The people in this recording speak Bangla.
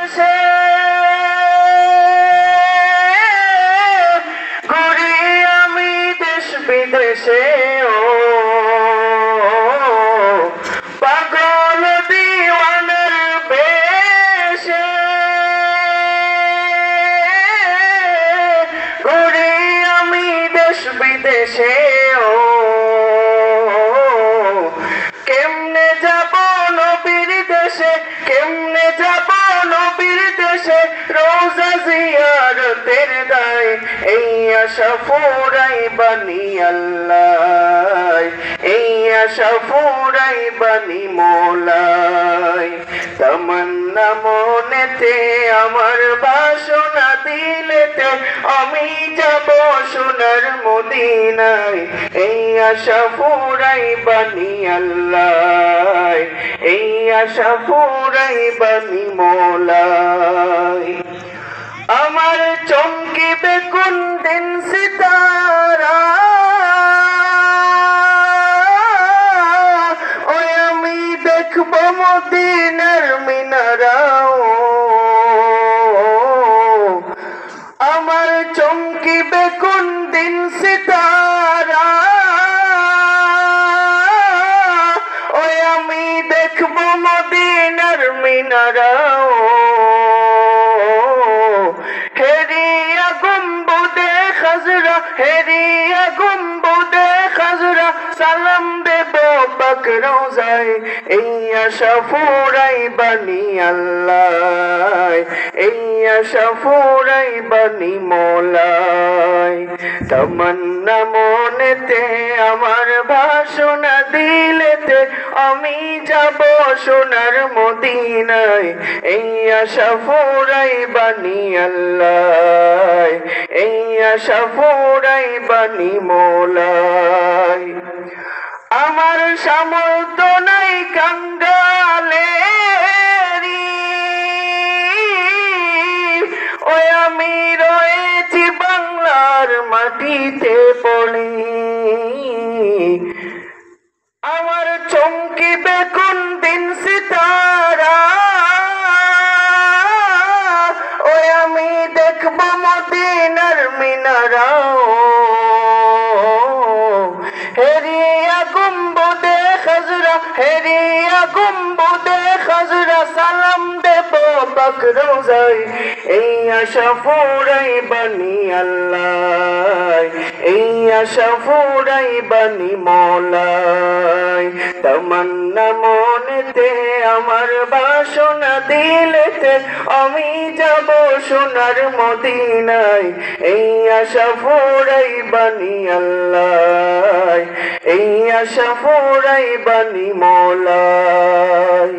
দেশে ঘুরি আমি দেশ বিদেশে ও পাগল দিওয়ানার বেশে ঘুরি আমি দেশ বিদেশে ও কেমনে যাব নবীর দেশে কেমনে যাব নবীর দেশে রোজা জিয়ারতের দায় এই আশা ফুরাই বানি আল্লাহ এই আশা ফুরাই বানি মওলাই তামান্না মনেতে আমার বাসনা দিলেতে আমি যাব সোনার মদিনায় এই আশা ফুরাই বানি আল্লাহ এই আশা ফুরাই বানি মওলাই আমার চমকিবে কোন দিন সিতারা ওই আমি দেখব মদিনার মিনারা আমার চমকিবে কোন দিন সিতারা ওই আমি দেখব মদিনার মিনারা হেরিয়া গুম্বুদে খাজরা হেরিয়া গুম্বুদে খাজরা সালাম দেব পাক রওজায় এই আশা ফুরাই বানি আল্লাহ এই আশা ফুরাই বানি মওলাই তামান্না মনেতে আমার বাসনা দিলেতে আমি যাব সোনার মদিনায় এই আশা ফুরাই বানি আল্লাহ এই আশা ফুরাই বানি মওলাই আমার সামর্থ্য নাই কাঙ্গালেরি ওই আমি রয়েছি বাংলার মাটিতে পড়ি আমার চমকিবে কোন দিন সিতারা ওই আমি দেখব মদিনার মিনারা হেরিয়া গুম্বুদে খাজরা হেরিয়া গুম্বুদে খাজরা সালাম দেব পাক রওজায় এই আশা ফুরাই বানি আল্লাহ এই আশা ফুরাই বানি মওলাই তামান্না মনেতে আমার বাসনা দিলেতে আমি যাব সোনার মদিনায় এই আশা ফুরাই বানি আল্লাহ এই আশা ফুরাই বানি মওলাই।